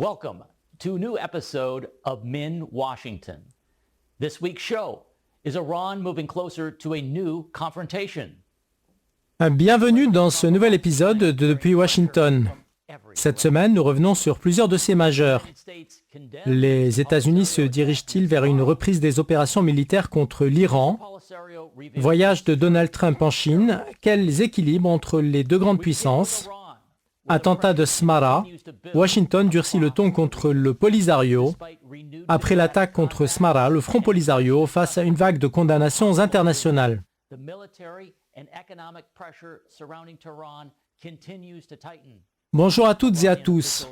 Welcome to a new episode of Min Washington. This week's show is Iran moving closer to a new confrontation. Bienvenue dans ce nouvel épisode de Depuis Washington. Cette semaine, nous revenons sur plusieurs dossiers majeurs. Les États-Unis se dirigent-ils vers une reprise des opérations militaires contre l'Iran? Voyage de Donald Trump en Chine, quels équilibres entre les deux grandes puissances? Attentat de Smara, Washington durcit le ton contre le Polisario. Après l'attaque contre Smara, le Front Polisario face à une vague de condamnations internationales. Bonjour à toutes et à tous.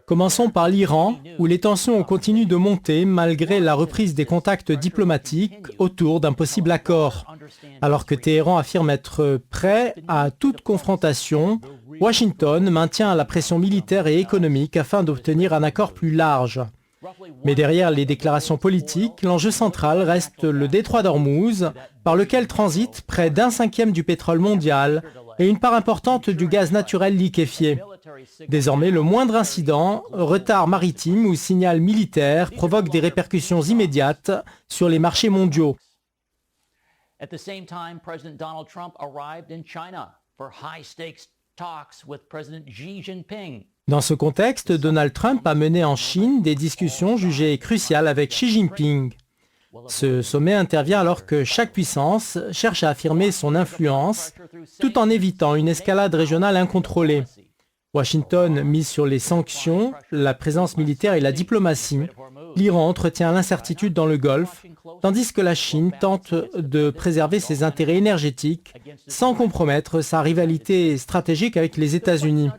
Commençons par l'Iran, où les tensions continuent de monter malgré la reprise des contacts diplomatiques autour d'un possible accord. Alors que Téhéran affirme être prêt à toute confrontation, Washington maintient la pression militaire et économique afin d'obtenir un accord plus large. Mais derrière les déclarations politiques, l'enjeu central reste le détroit d'Ormuz, par lequel transite près d'un cinquième du pétrole mondial et une part importante du gaz naturel liquéfié. Désormais, le moindre incident, retard maritime ou signal militaire provoque des répercussions immédiates sur les marchés mondiaux. At the same time, President Donald Trump arrived in China for high-stakes talks with President Xi Jinping. Dans ce contexte, Donald Trump a mené en Chine des discussions jugées cruciales avec Xi Jinping. Ce sommet intervient alors que chaque puissance cherche à affirmer son influence tout en évitant une escalade régionale incontrôlée. Washington mise sur les sanctions, la présence militaire et la diplomatie. L'Iran entretient l'incertitude dans le Golfe, tandis que la Chine tente de préserver ses intérêts énergétiques sans compromettre sa rivalité stratégique avec les États-Unis.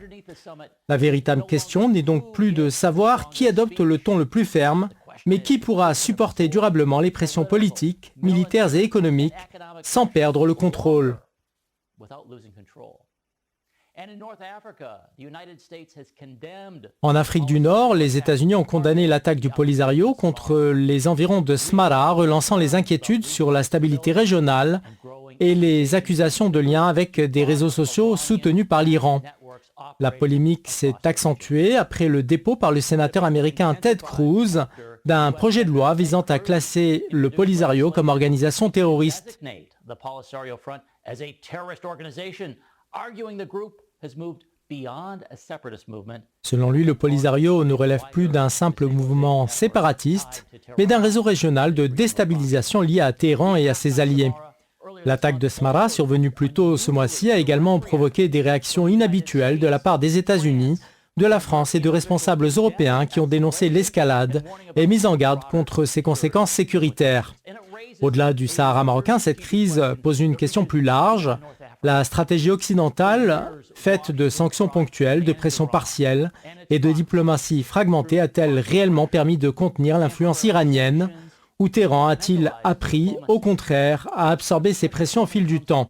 La véritable question n'est donc plus de savoir qui adopte le ton le plus ferme, mais qui pourra supporter durablement les pressions politiques, militaires et économiques sans perdre le contrôle. En Afrique du Nord, les États-Unis ont condamné l'attaque du Polisario contre les environs de Smara, relançant les inquiétudes sur la stabilité régionale et les accusations de lien avec des réseaux sociaux soutenus par l'Iran. La polémique s'est accentuée après le dépôt par le sénateur américain Ted Cruz d'un projet de loi visant à classer le Polisario comme organisation terroriste. Selon lui, le Polisario ne relève plus d'un simple mouvement séparatiste, mais d'un réseau régional de déstabilisation lié à Téhéran et à ses alliés. L'attaque de Smara, survenue plus tôt ce mois-ci, a également provoqué des réactions inhabituelles de la part des États-Unis, de la France et de responsables européens qui ont dénoncé l'escalade et mis en garde contre ses conséquences sécuritaires. Au-delà du Sahara marocain, cette crise pose une question plus large. La stratégie occidentale, faite de sanctions ponctuelles, de pressions partielles et de diplomatie fragmentée, a-t-elle réellement permis de contenir l'influence iranienne? Ou Téhéran a-t-il appris, au contraire, à absorber ces pressions au fil du temps?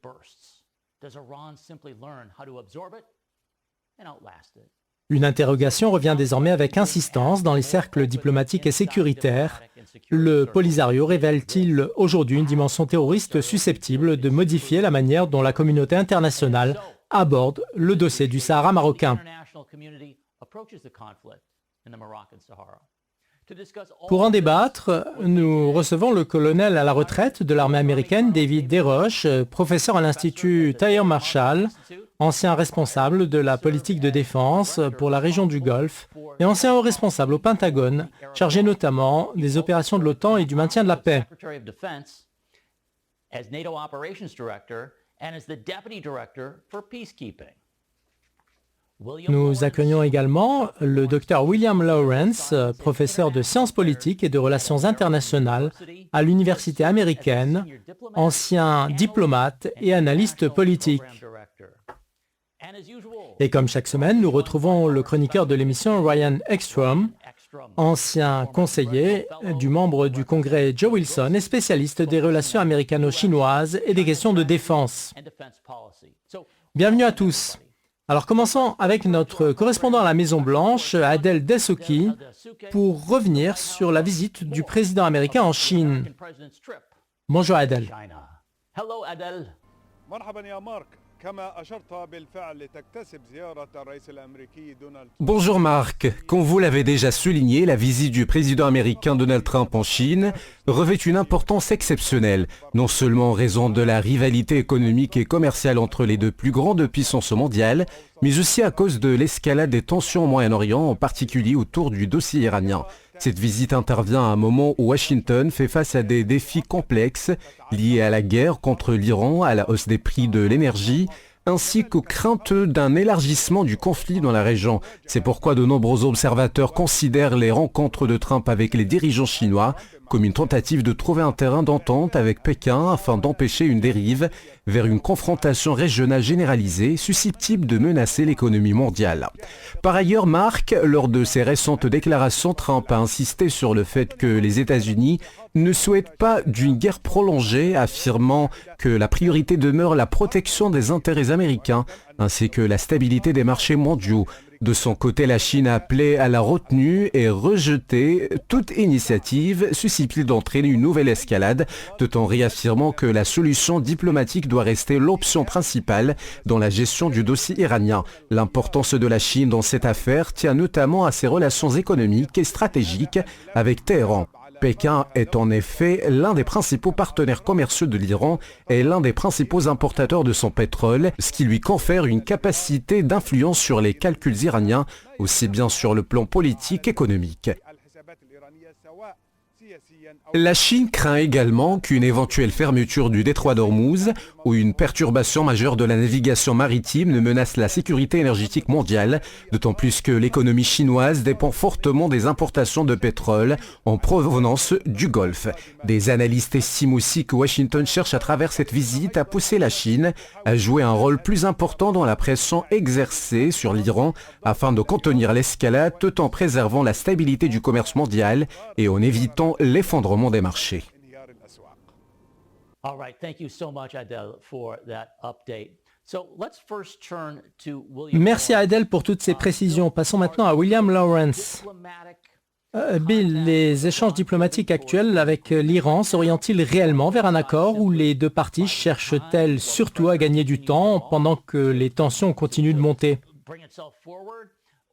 Une interrogation revient désormais avec insistance dans les cercles diplomatiques et sécuritaires. Le Polisario révèle-t-il aujourd'hui une dimension terroriste susceptible de modifier la manière dont la communauté internationale aborde le dossier du Sahara marocain? Pour en débattre, nous recevons le colonel à la retraite de l'armée américaine, David Desroches, professeur à l'Institut Thayer Marshall, ancien responsable de la politique de défense pour la région du Golfe et ancien haut responsable au Pentagone, chargé notamment des opérations de l'OTAN et du maintien de la paix. Nous accueillons également le Dr William Lawrence, professeur de sciences politiques et de relations internationales à l'université américaine, ancien diplomate et analyste politique. Et comme chaque semaine, nous retrouvons le chroniqueur de l'émission Ryan Ekstrom, ancien conseiller du membre du Congrès Joe Wilson et spécialiste des relations américano-chinoises et des questions de défense. Bienvenue à tous. Alors commençons avec notre correspondant à la Maison-Blanche, Adel Dessouky, pour revenir sur la visite du président américain en Chine. Bonjour Adel. Bonjour Marc. Comme vous l'avez déjà souligné, la visite du président américain Donald Trump en Chine revêt une importance exceptionnelle, non seulement en raison de la rivalité économique et commerciale entre les deux plus grandes puissances mondiales, mais aussi à cause de l'escalade des tensions au Moyen-Orient, en particulier autour du dossier iranien. Cette visite intervient à un moment où Washington fait face à des défis complexes liés à la guerre contre l'Iran, à la hausse des prix de l'énergie, ainsi qu'aux craintes d'un élargissement du conflit dans la région. C'est pourquoi de nombreux observateurs considèrent les rencontres de Trump avec les dirigeants chinois comme une tentative de trouver un terrain d'entente avec Pékin afin d'empêcher une dérive vers une confrontation régionale généralisée susceptible de menacer l'économie mondiale. Par ailleurs, Marc, lors de ses récentes déclarations, Trump a insisté sur le fait que les États-Unis ne souhaitent pas d'une guerre prolongée, affirmant que la priorité demeure la protection des intérêts américains ainsi que la stabilité des marchés mondiaux. De son côté, la Chine a appelé à la retenue et rejeté toute initiative susceptible d'entraîner une nouvelle escalade, tout en réaffirmant que la solution diplomatique doit rester l'option principale dans la gestion du dossier iranien. L'importance de la Chine dans cette affaire tient notamment à ses relations économiques et stratégiques avec Téhéran. Pékin est en effet l'un des principaux partenaires commerciaux de l'Iran et l'un des principaux importateurs de son pétrole, ce qui lui confère une capacité d'influence sur les calculs iraniens, aussi bien sur le plan politique qu'économique. La Chine craint également qu'une éventuelle fermeture du détroit d'Ormuz ou une perturbation majeure de la navigation maritime ne menace la sécurité énergétique mondiale, d'autant plus que l'économie chinoise dépend fortement des importations de pétrole en provenance du Golfe. Des analystes estiment aussi que Washington cherche à travers cette visite à pousser la Chine à jouer un rôle plus important dans la pression exercée sur l'Iran afin de contenir l'escalade tout en préservant la stabilité du commerce mondial et en évitant l'effondrement des marchés. All right, thank you so much, Adel, for that update. So let's first turn to William. Merci à Adel pour toutes ces précisions. Passons maintenant à William Lawrence. Bill, les échanges diplomatiques actuels avec l'Iran s'orientent-ils réellement vers un accord où les deux parties cherchent-elles surtout à gagner du temps pendant que les tensions continuent de monter?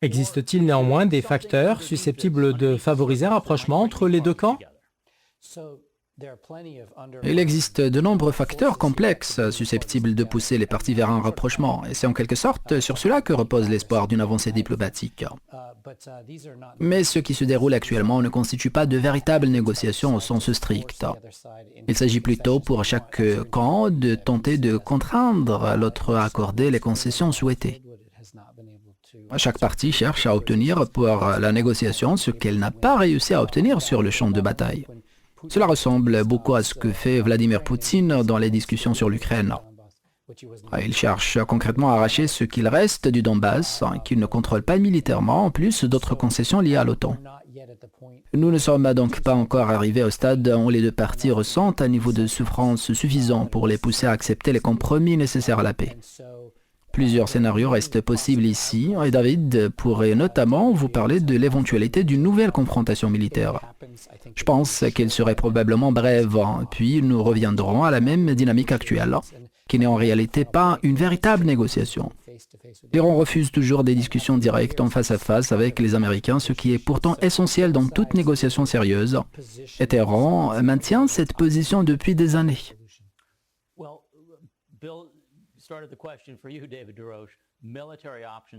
Existe-t-il néanmoins des facteurs susceptibles de favoriser un rapprochement entre les deux camps? Il existe de nombreux facteurs complexes susceptibles de pousser les parties vers un rapprochement, et c'est en quelque sorte sur cela que repose l'espoir d'une avancée diplomatique. Mais ce qui se déroule actuellement ne constitue pas de véritables négociations au sens strict. Il s'agit plutôt pour chaque camp de tenter de contraindre l'autre à accorder les concessions souhaitées. Chaque partie cherche à obtenir pour la négociation ce qu'elle n'a pas réussi à obtenir sur le champ de bataille. Cela ressemble beaucoup à ce que fait Vladimir Poutine dans les discussions sur l'Ukraine. Il cherche concrètement à arracher ce qu'il reste du Donbass, qu'il ne contrôle pas militairement, en plus d'autres concessions liées à l'OTAN. Nous ne sommes donc pas encore arrivés au stade où les deux parties ressentent un niveau de souffrance suffisant pour les pousser à accepter les compromis nécessaires à la paix. Plusieurs scénarios restent possibles ici, et David pourrait notamment vous parler de l'éventualité d'une nouvelle confrontation militaire. Je pense qu'elle serait probablement brève, puis nous reviendrons à la même dynamique actuelle, qui n'est en réalité pas une véritable négociation. L'Iran refuse toujours des discussions directes en face à face avec les Américains, ce qui est pourtant essentiel dans toute négociation sérieuse. Et Téhéran maintient cette position depuis des années.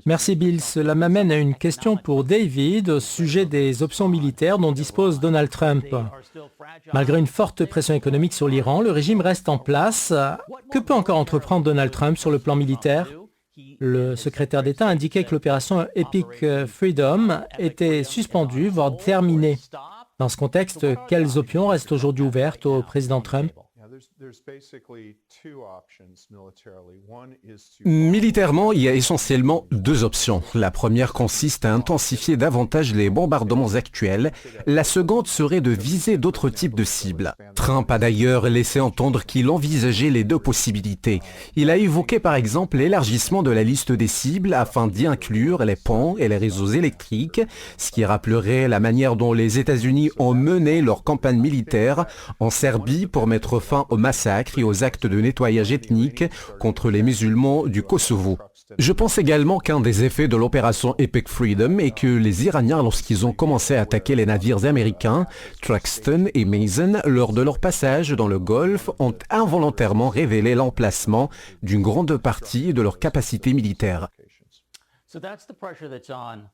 Merci Bill. Cela m'amène à une question pour David au sujet des options militaires dont dispose Donald Trump. Malgré une forte pression économique sur l'Iran, le régime reste en place. Que peut encore entreprendre Donald Trump sur le plan militaire? Le secrétaire d'État indiquait que l'opération Epic Freedom était suspendue, voire terminée. Dans ce contexte, quelles options restent aujourd'hui ouvertes au président Trump? Militairement, il y a essentiellement deux options. La première consiste à intensifier davantage les bombardements actuels. La seconde serait de viser d'autres types de cibles. Trump a d'ailleurs laissé entendre qu'il envisageait les deux possibilités. Il a évoqué par exemple l'élargissement de la liste des cibles afin d'y inclure les ponts et les réseaux électriques, ce qui rappellerait la manière dont les États-Unis ont mené leur campagne militaire en Serbie pour mettre fin au massacres et aux actes de nettoyage ethnique contre les musulmans du Kosovo. Je pense également qu'un des effets de l'opération Epic Freedom est que les Iraniens, lorsqu'ils ont commencé à attaquer les navires américains, Truxtun et Mason, lors de leur passage dans le Golfe, ont involontairement révélé l'emplacement d'une grande partie de leur capacité militaire. So that's the pressure that's on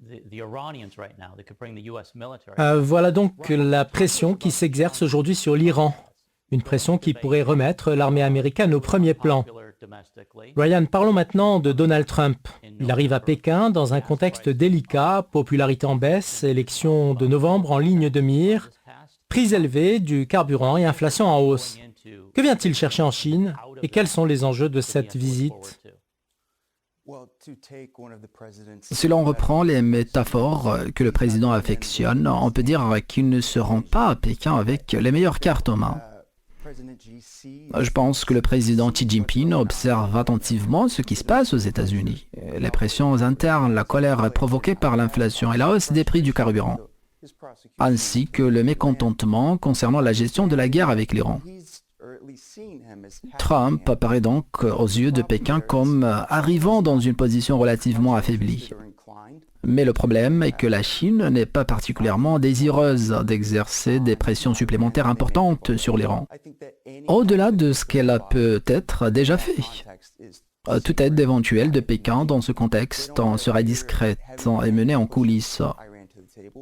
the Iranians right now that could bring the US military. Voilà donc la pression qui s'exerce aujourd'hui sur l'Iran. Une pression qui pourrait remettre l'armée américaine au premier plan. Ryan, parlons maintenant de Donald Trump. Il arrive à Pékin dans un contexte délicat, popularité en baisse, élection de novembre en ligne de mire, prix élevés du carburant et inflation en hausse. Que vient-il chercher en Chine et quels sont les enjeux de cette visite ? Si l'on reprend les métaphores que le président affectionne, on peut dire qu'il ne se rend pas à Pékin avec les meilleures cartes en main. Je pense que le président Xi Jinping observe attentivement ce qui se passe aux États-Unis. Les pressions internes, la colère provoquée par l'inflation et la hausse des prix du carburant, ainsi que le mécontentement concernant la gestion de la guerre avec l'Iran. Trump apparaît donc aux yeux de Pékin comme arrivant dans une position relativement affaiblie. Mais le problème est que la Chine n'est pas particulièrement désireuse d'exercer des pressions supplémentaires importantes sur l'Iran, au-delà de ce qu'elle a peut-être déjà fait. Toute aide éventuelle de Pékin dans ce contexte serait discrète et menée en coulisses,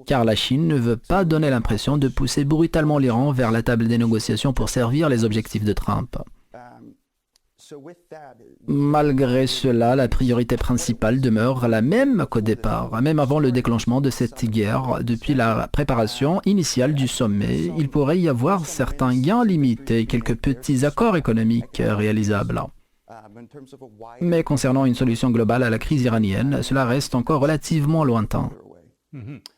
car la Chine ne veut pas donner l'impression de pousser brutalement l'Iran vers la table des négociations pour servir les objectifs de Trump. Malgré cela, la priorité principale demeure la même qu'au départ. Même avant le déclenchement de cette guerre, depuis la préparation initiale du sommet, il pourrait y avoir certains gains limités, quelques petits accords économiques réalisables. Mais concernant une solution globale à la crise iranienne, cela reste encore relativement lointain.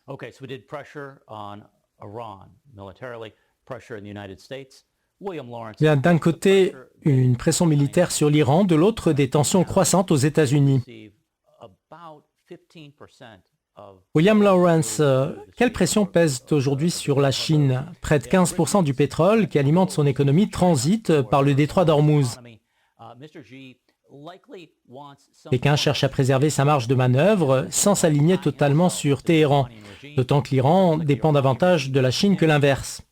Okay, so we did pressure on Iran militarily, pressure in the United States. William Lawrence. Bien, d'un côté, une pression militaire sur l'Iran, de l'autre, des tensions croissantes aux États-Unis. William Lawrence, quelle pression pèse aujourd'hui sur la Chine ? Près de 15% du pétrole qui alimente son économie transite par le détroit d'Ormuz. Pékin cherche à préserver sa marge de manœuvre sans s'aligner totalement sur Téhéran, d'autant que l'Iran dépend davantage de la Chine que l'inverse.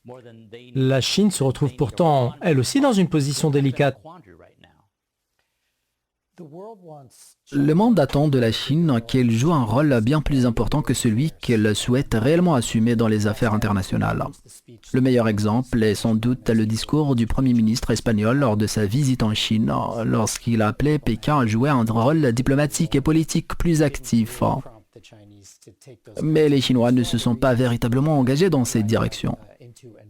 La Chine se retrouve pourtant, elle aussi, dans une position délicate. Le monde attend de la Chine qu'elle joue un rôle bien plus important que celui qu'elle souhaite réellement assumer dans les affaires internationales. Le meilleur exemple est sans doute le discours du Premier ministre espagnol lors de sa visite en Chine, lorsqu'il a appelé Pékin à jouer un rôle diplomatique et politique plus actif. Mais les Chinois ne se sont pas véritablement engagés dans cette direction.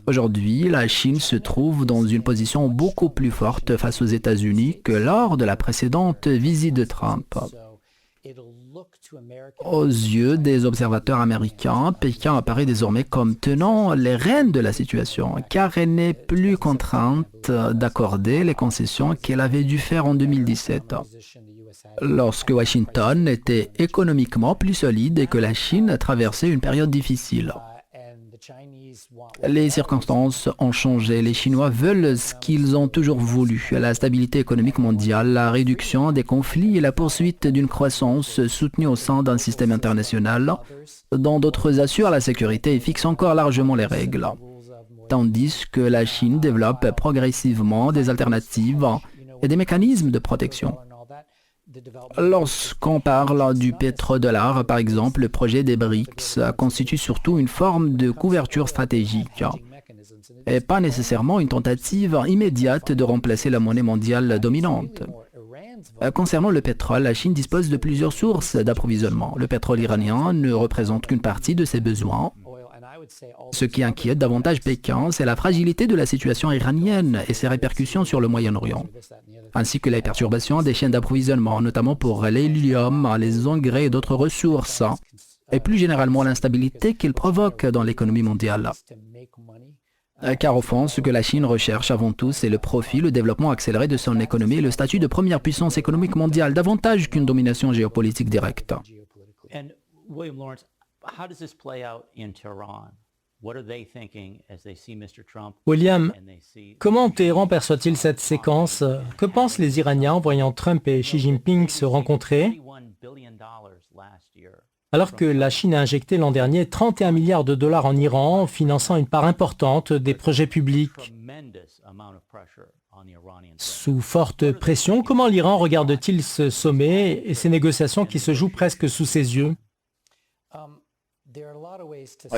Aujourd'hui, la Chine se trouve dans une position beaucoup plus forte face aux États-Unis que lors de la précédente visite de Trump. Aux yeux des observateurs américains, Pékin apparaît désormais comme tenant les rênes de la situation, car elle n'est plus contrainte d'accorder les concessions qu'elle avait dû faire en 2017, lorsque Washington était économiquement plus solide et que la Chine traversait une période difficile. Les circonstances ont changé. Les Chinois veulent ce qu'ils ont toujours voulu, la stabilité économique mondiale, la réduction des conflits et la poursuite d'une croissance soutenue au sein d'un système international, dont d'autres assurent la sécurité et fixent encore largement les règles, tandis que la Chine développe progressivement des alternatives et des mécanismes de protection. Lorsqu'on parle du pétrodollar, par exemple, le projet des BRICS constitue surtout une forme de couverture stratégique et pas nécessairement une tentative immédiate de remplacer la monnaie mondiale dominante. Concernant le pétrole, la Chine dispose de plusieurs sources d'approvisionnement. Le pétrole iranien ne représente qu'une partie de ses besoins. Ce qui inquiète davantage Pékin, c'est la fragilité de la situation iranienne et ses répercussions sur le Moyen-Orient, ainsi que les perturbations des chaînes d'approvisionnement, notamment pour l'hélium, les engrais et d'autres ressources, et plus généralement l'instabilité qu'il provoque dans l'économie mondiale. Car au fond, ce que la Chine recherche avant tout, c'est le profit, le développement accéléré de son économie et le statut de première puissance économique mondiale, davantage qu'une domination géopolitique directe. And William Lawrence, how does this play out in Tehran? William, comment Téhéran perçoit-il cette séquence? Que pensent les Iraniens en voyant Trump et Xi Jinping se rencontrer alors que la Chine a injecté l'an dernier 31 milliards de dollars en Iran, finançant une part importante des projets publics? Sous forte pression, comment l'Iran regarde-t-il ce sommet et ces négociations qui se jouent presque sous ses yeux?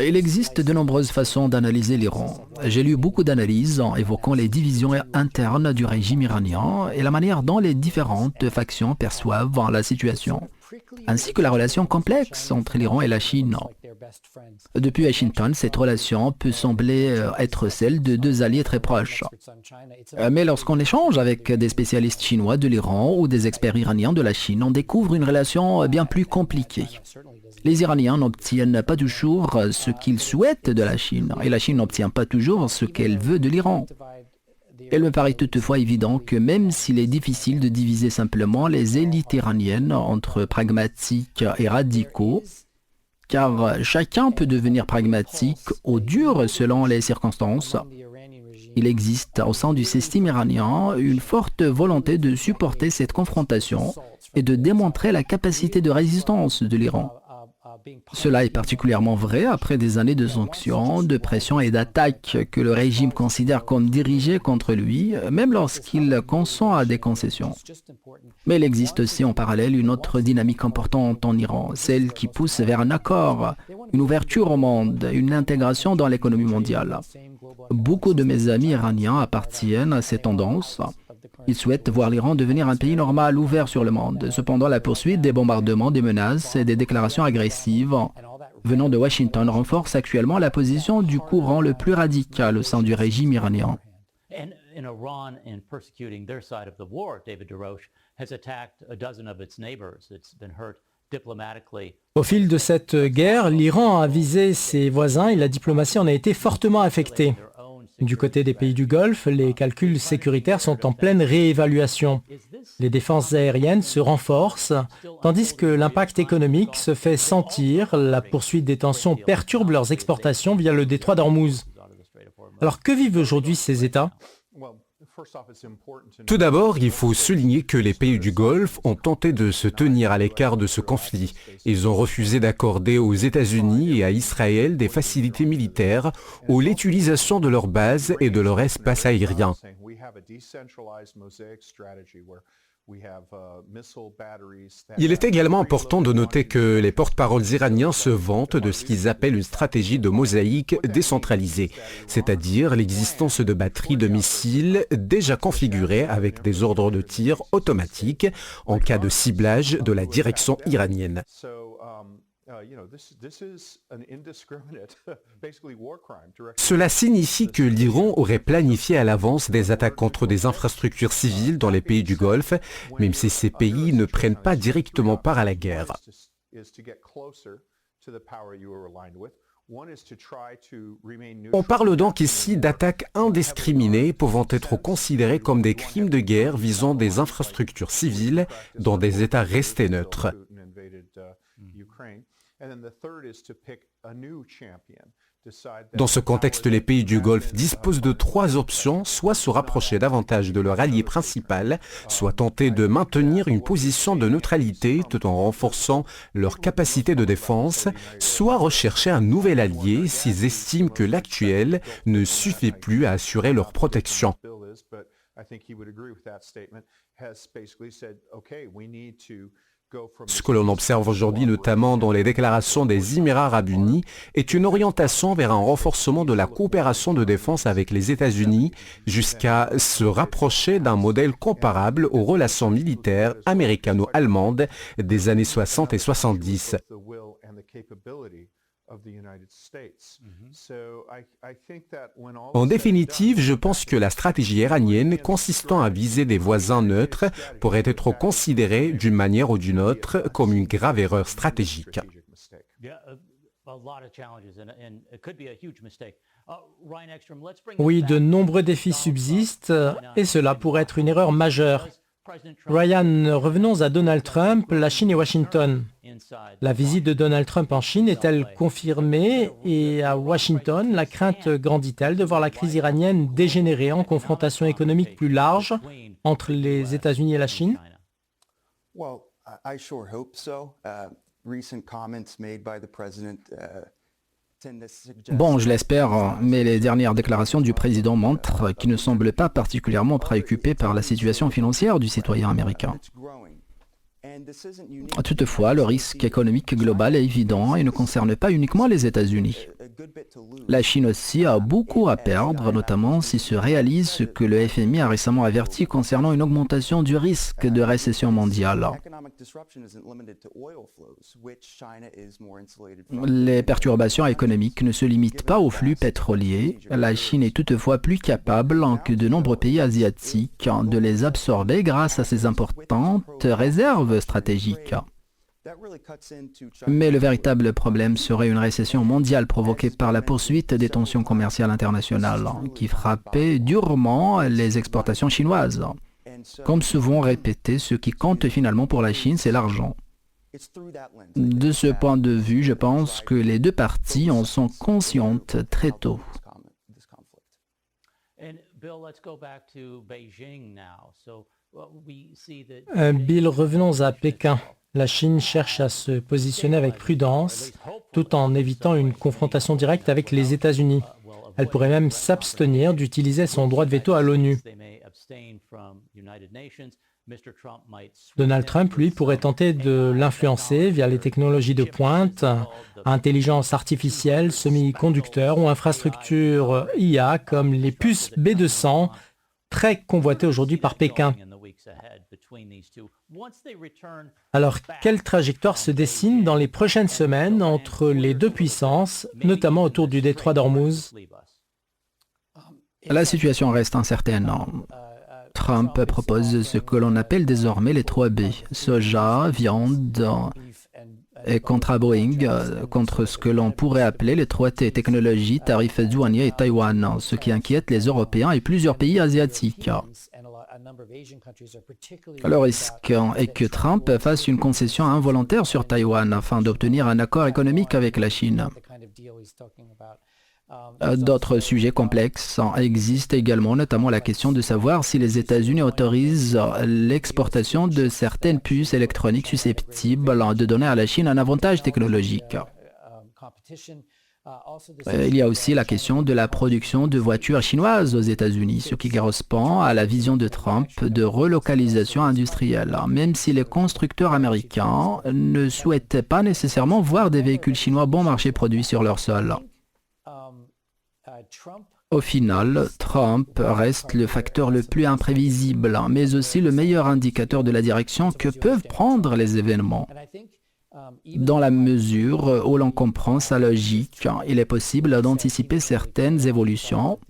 Il existe de nombreuses façons d'analyser l'Iran. J'ai lu beaucoup d'analyses en évoquant les divisions internes du régime iranien et la manière dont les différentes factions perçoivent la situation, ainsi que la relation complexe entre l'Iran et la Chine. Depuis Washington, cette relation peut sembler être celle de deux alliés très proches. Mais lorsqu'on échange avec des spécialistes chinois de l'Iran ou des experts iraniens de la Chine, on découvre une relation bien plus compliquée. Les Iraniens n'obtiennent pas toujours ce qu'ils souhaitent de la Chine, et la Chine n'obtient pas toujours ce qu'elle veut de l'Iran. Il me paraît toutefois évident que même s'il est difficile de diviser simplement les élites iraniennes entre pragmatiques et radicaux, car chacun peut devenir pragmatique ou dur selon les circonstances, il existe au sein du système iranien une forte volonté de supporter cette confrontation et de démontrer la capacité de résistance de l'Iran. Cela est particulièrement vrai après des années de sanctions, de pression et d'attaques que le régime considère comme dirigées contre lui, même lorsqu'il consent à des concessions. Mais il existe aussi en parallèle une autre dynamique importante en Iran, celle qui pousse vers un accord, une ouverture au monde, une intégration dans l'économie mondiale. Beaucoup de mes amis iraniens appartiennent à ces tendances. Ils souhaitent voir l'Iran devenir un pays normal ouvert sur le monde. Cependant, la poursuite des bombardements, des menaces et des déclarations agressives venant de Washington renforce actuellement la position du courant le plus radical au sein du régime iranien. Au fil de cette guerre, l'Iran a visé ses voisins et la diplomatie en a été fortement affectée. Du côté des pays du Golfe, les calculs sécuritaires sont en pleine réévaluation. Les défenses aériennes se renforcent, tandis que l'impact économique se fait sentir. La poursuite des tensions perturbe leurs exportations via le détroit d'Ormuz. Alors que vivent aujourd'hui ces États ? Tout d'abord, il faut souligner que les pays du Golfe ont tenté de se tenir à l'écart de ce conflit. Ils ont refusé d'accorder aux États-Unis et à Israël des facilités militaires ou l'utilisation de leurs bases et de leur espace aérien. Il est également important de noter que les porte-paroles iraniens se vantent de ce qu'ils appellent une stratégie de mosaïque décentralisée, c'est-à-dire l'existence de batteries de missiles déjà configurées avec des ordres de tir automatiques en cas de ciblage de la direction iranienne. Cela signifie que l'Iran aurait planifié à l'avance des attaques contre des infrastructures civiles dans les pays du Golfe, même si ces pays ne prennent pas directement part à la guerre. On parle donc ici d'attaques indiscriminées pouvant être considérées comme des crimes de guerre visant des infrastructures civiles dans des États restés neutres. Dans ce contexte, les pays du Golfe disposent de trois options, soit se rapprocher davantage de leur allié principal, soit tenter de maintenir une position de neutralité tout en renforçant leur capacité de défense, soit rechercher un nouvel allié s'ils estiment que l'actuel ne suffit plus à assurer leur protection. Ce que l'on observe aujourd'hui, notamment dans les déclarations des Émirats arabes unis, est une orientation vers un renforcement de la coopération de défense avec les États-Unis jusqu'à se rapprocher d'un modèle comparable aux relations militaires américano-allemandes des années 60 et 70. En définitive, je pense que la stratégie iranienne consistant à viser des voisins neutres pourrait être considérée d'une manière ou d'une autre comme une grave erreur stratégique. Oui, de nombreux défis subsistent et cela pourrait être une erreur majeure. Ryan, revenons à Donald Trump, la Chine et Washington. La visite de Donald Trump en Chine est-elle confirmée? Et à Washington, la crainte grandit-elle de voir la crise iranienne dégénérer en confrontation économique plus large entre les États-Unis et la Chine? Well, I sure hope so. Recent comments made by the president tend to suggest. Bon, je l'espère, mais les dernières déclarations du président montrent qu'il ne semble pas particulièrement préoccupé par la situation financière du citoyen américain. It's growing. And this isn't unique. Toutefois, le risque économique global est évident et ne concerne pas uniquement les États-Unis. A good bit to lose. La Chine aussi a beaucoup à perdre, notamment si se réalise ce que le FMI a récemment averti concernant une augmentation du risque de récession mondiale. Economic disruption isn't limited to oil flows, which China is more insulated from. Les perturbations économiques ne se limitent pas aux flux pétroliers. La Chine est toutefois plus capable que de nombreux pays asiatiques de les absorber grâce à ses importantes réserves stratégiques. That really cuts into China's. Mais le véritable problème serait une récession mondiale provoquée par la poursuite des tensions commerciales internationales qui frappaient durement les exportations chinoises. And so Comme souvent répété, ce qui compte finalement pour la Chine, c'est l'argent. it's through that lens. De ce point de vue, je pense que les deux parties en sont conscientes très tôt. This conflict. And Bill, let's go back to Beijing now. So we see that Bill, revenons à Pékin. La Chine cherche à se positionner avec prudence, tout en évitant une confrontation directe avec les États-Unis. Elle pourrait même s'abstenir d'utiliser son droit de veto à l'ONU. Donald Trump, lui, pourrait tenter de l'influencer via les technologies de pointe, intelligence artificielle, semi-conducteurs ou infrastructures IA comme les puces B200, très convoitées aujourd'hui par Pékin. Alors, quelle trajectoire se dessine dans les prochaines semaines entre les deux puissances, notamment autour du détroit d'Ormuz? La situation reste incertaine. Trump propose ce que l'on appelle désormais les 3B, soja, viande et contre Boeing, contre ce que l'on pourrait appeler les 3T, technologie, tarifs douaniers et Taïwan, ce qui inquiète les Européens et plusieurs pays asiatiques. Le risque est que Trump fasse une concession involontaire sur Taïwan afin d'obtenir un accord économique avec la Chine. D'autres sujets complexes existent également, notamment la question de savoir si les États-Unis autorisent l'exportation de certaines puces électroniques susceptibles de donner à la Chine un avantage technologique. Il y a aussi la question de la production de voitures chinoises aux États-Unis, ce qui correspond à la vision de Trump de relocalisation industrielle, même si les constructeurs américains ne souhaitaient pas nécessairement voir des véhicules chinois bon marché produits sur leur sol. Au final, Trump reste le facteur le plus imprévisible, mais aussi le meilleur indicateur de la direction que peuvent prendre les événements. Dans la mesure où l'on comprend sa logique, il est possible d'anticiper certaines évolutions,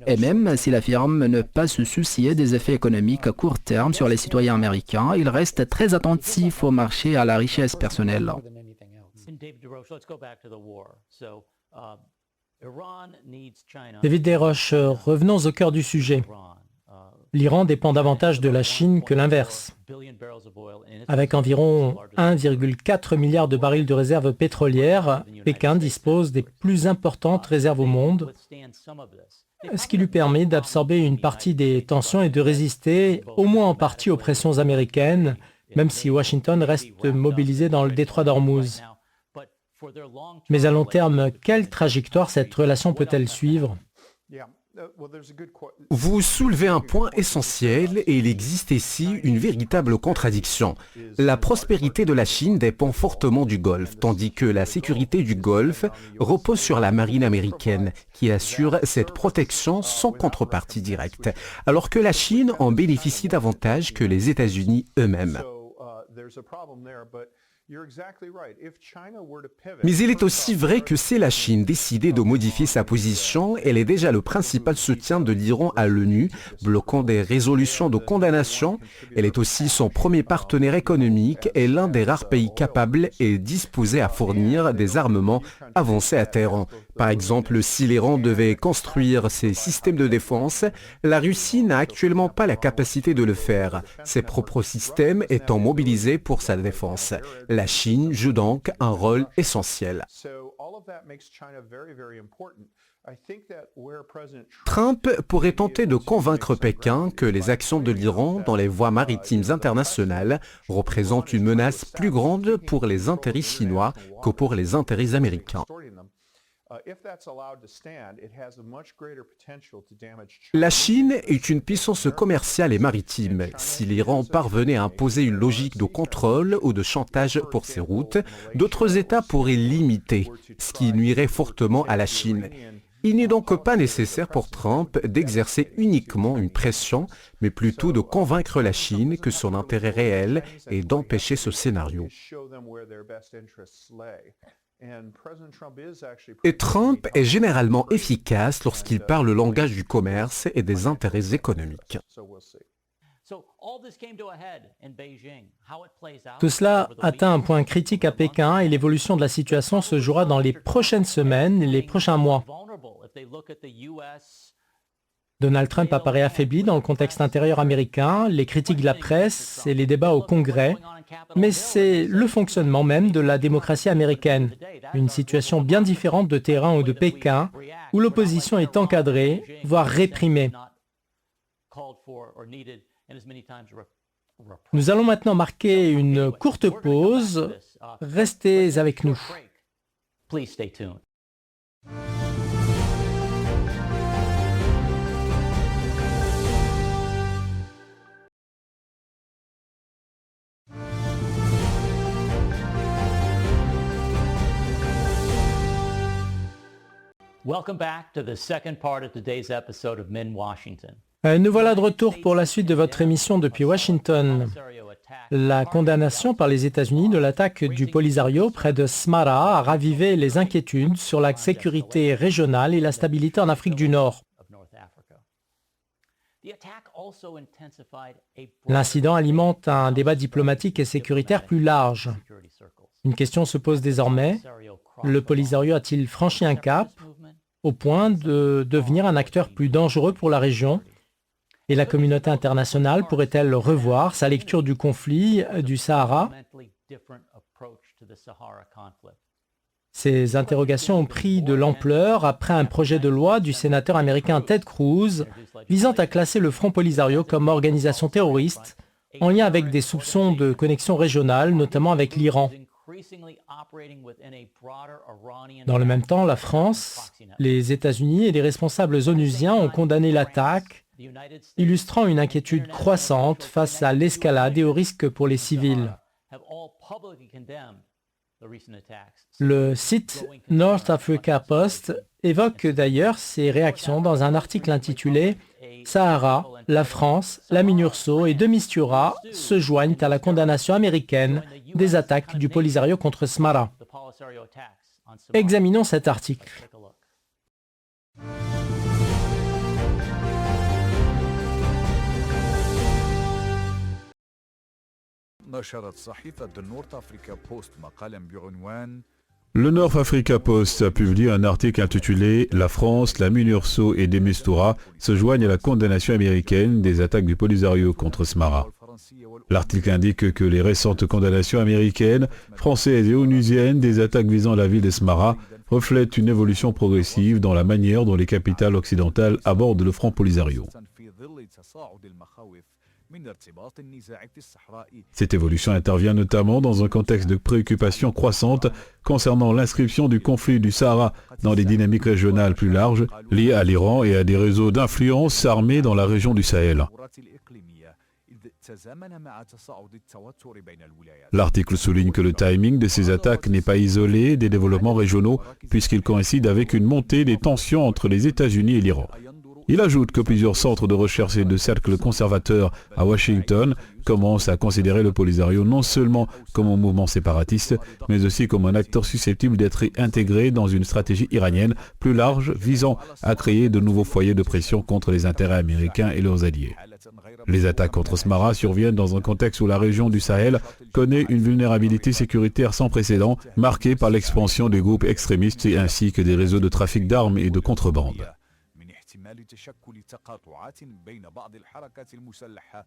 et même s'il affirme ne pas se soucier des effets économiques à court terme sur les citoyens américains, il reste très attentif au marché et à la richesse personnelle. David Desroches, revenons au cœur du sujet. L'Iran dépend davantage de la Chine que l'inverse. Avec environ 1,4 milliard de barils de réserves pétrolières, Pékin dispose des plus importantes réserves au monde, ce qui lui permet d'absorber une partie des tensions et de résister, au moins en partie, aux pressions américaines, même si Washington reste mobilisé dans le détroit d'Ormuz. Mais à long terme, quelle trajectoire cette relation peut-elle suivre? Vous soulevez un point essentiel et il existe ici une véritable contradiction. La prospérité de la Chine dépend fortement du Golfe, tandis que la sécurité du Golfe repose sur la marine américaine, qui assure cette protection sans contrepartie directe, alors que la Chine en bénéficie davantage que les États-Unis eux-mêmes. Mais il est aussi vrai que si la Chine décidait de modifier sa position, elle est déjà le principal soutien de l'Iran à l'ONU, bloquant des résolutions de condamnation. Elle est aussi son premier partenaire économique et l'un des rares pays capables et disposés à fournir des armements avancés à Téhéran. Par exemple, si l'Iran devait construire ses systèmes de défense, la Russie n'a actuellement pas la capacité de le faire, ses propres systèmes étant mobilisés pour sa défense. La Chine joue donc un rôle essentiel. Trump pourrait tenter de convaincre Pékin que les actions de l'Iran dans les voies maritimes internationales représentent une menace plus grande pour les intérêts chinois que pour les intérêts américains. La Chine est une puissance commerciale et maritime. Si l'Iran parvenait à imposer une logique de contrôle ou de chantage pour ses routes, d'autres États pourraient l'imiter, ce qui nuirait fortement à la Chine. Il n'est donc pas nécessaire pour Trump d'exercer uniquement une pression, mais plutôt de convaincre la Chine que son intérêt réel est d'empêcher ce scénario. Et Trump est généralement efficace lorsqu'il parle le langage du commerce et des intérêts économiques. Tout cela atteint un point critique à Pékin et l'évolution de la situation se jouera dans les prochaines semaines et les prochains mois. Donald Trump apparaît affaibli dans le contexte intérieur américain, les critiques de la presse et les débats au Congrès, mais c'est le fonctionnement même de la démocratie américaine, une situation bien différente de Téhéran ou de Pékin, où l'opposition est encadrée, voire réprimée. Nous allons maintenant marquer une courte pause. Restez avec nous. Welcome back to the second part of today's episode of Men Washington. Nous voilà de retour pour la suite de votre émission depuis Washington. La condamnation par les États-Unis de l'attaque du Polisario près de Smara a ravivé les inquiétudes sur la sécurité régionale et la stabilité en Afrique du Nord. L'incident alimente un débat diplomatique et sécuritaire plus large. Une question se pose désormais. Le Polisario a-t-il franchi un cap au point de devenir un acteur plus dangereux pour la région? Et la communauté internationale pourrait-elle revoir sa lecture du conflit du Sahara? Ces interrogations ont pris de l'ampleur après un projet de loi du sénateur américain Ted Cruz visant à classer le Front Polisario comme organisation terroriste en lien avec des soupçons de connexion régionale, notamment avec l'Iran. Dans le même temps, la France, les États-Unis et les responsables onusiens ont condamné l'attaque, illustrant une inquiétude croissante face à l'escalade et aux risques pour les civils. Le site North Africa Post évoque d'ailleurs ces réactions dans un article intitulé « Sahara, la France, la MINURSO et de Mistura se joignent à la condamnation américaine des attaques du Polisario contre Smara ». Examinons cet article. Le North Africa Post a publié un article intitulé « La France, la MINURSO et de Mistura se joignent à la condamnation américaine des attaques du Polisario contre Smara ». L'article indique que les récentes condamnations américaines, françaises et onusiennes des attaques visant la ville de Smara reflètent une évolution progressive dans la manière dont les capitales occidentales abordent le Front Polisario. Cette évolution intervient notamment dans un contexte de préoccupation croissante concernant l'inscription du conflit du Sahara dans les dynamiques régionales plus larges liées à l'Iran et à des réseaux d'influence armés dans la région du Sahel. L'article souligne que le timing de ces attaques n'est pas isolé des développements régionaux puisqu'il coïncide avec une montée des tensions entre les États-Unis et l'Iran. Il ajoute que plusieurs centres de recherche et de cercles conservateurs à Washington commencent à considérer le Polisario non seulement comme un mouvement séparatiste, mais aussi comme un acteur susceptible d'être intégré dans une stratégie iranienne plus large visant à créer de nouveaux foyers de pression contre les intérêts américains et leurs alliés. Les attaques contre Smara surviennent dans un contexte où la région du Sahel connaît une vulnérabilité sécuritaire sans précédent, marquée par l'expansion des groupes extrémistes ainsi que des réseaux de trafic d'armes et de contrebande.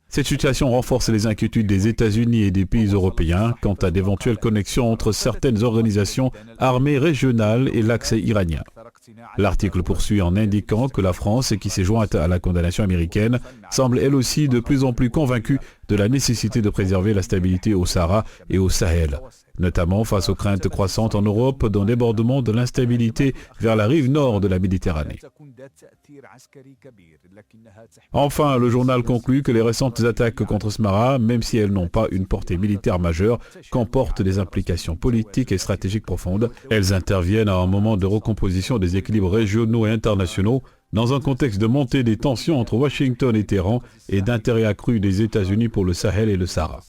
Cette situation renforce les inquiétudes des États-Unis et des pays européens quant à d'éventuelles connexions entre certaines organisations armées régionales et l'accès iranien. L'article poursuit en indiquant que la France, qui s'est jointe à la condamnation américaine, semble elle aussi de plus en plus convaincue de la nécessité de préserver la stabilité au Sahara et au Sahel, notamment face aux craintes croissantes en Europe d'un débordement de l'instabilité vers la rive nord de la Méditerranée. Enfin, le journal conclut que les récentes attaques contre Smara, même si elles n'ont pas une portée militaire majeure, comportent des implications politiques et stratégiques profondes. Elles interviennent à un moment de recomposition des équilibres régionaux et internationaux, dans un contexte de montée des tensions entre Washington et Téhéran et d'intérêt accru des États-Unis pour le Sahel et le Sahara.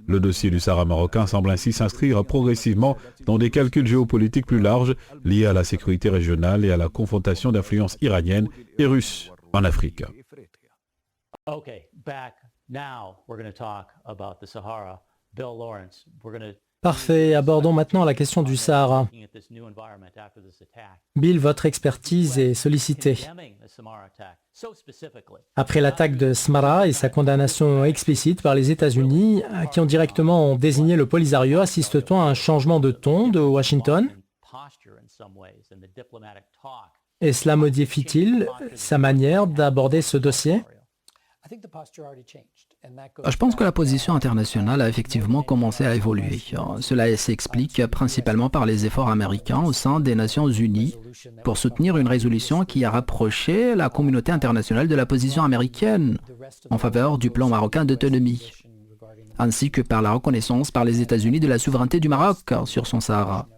Le dossier du Sahara marocain semble ainsi s'inscrire progressivement dans des calculs géopolitiques plus larges liés à la sécurité régionale et à la confrontation d'influences iraniennes et russes en Afrique. Okay, back now, we're going to talk about the Sahara. Bill Lawrence, we're going to Parfait, abordons maintenant la question du Sahara. Bill, votre expertise est sollicitée. Après l'attaque de Smara et sa condamnation explicite par les États-Unis, qui ont directement désigné le Polisario, assiste-t-on à un changement de ton de Washington? Et cela modifie-t-il sa manière d'aborder ce dossier? Je pense que la position internationale a effectivement commencé à évoluer. Cela s'explique principalement par les efforts américains au sein des Nations Unies pour soutenir une résolution qui a rapproché la communauté internationale de la position américaine en faveur du plan marocain d'autonomie, ainsi que par la reconnaissance par les États-Unis de la souveraineté du Maroc sur son Sahara.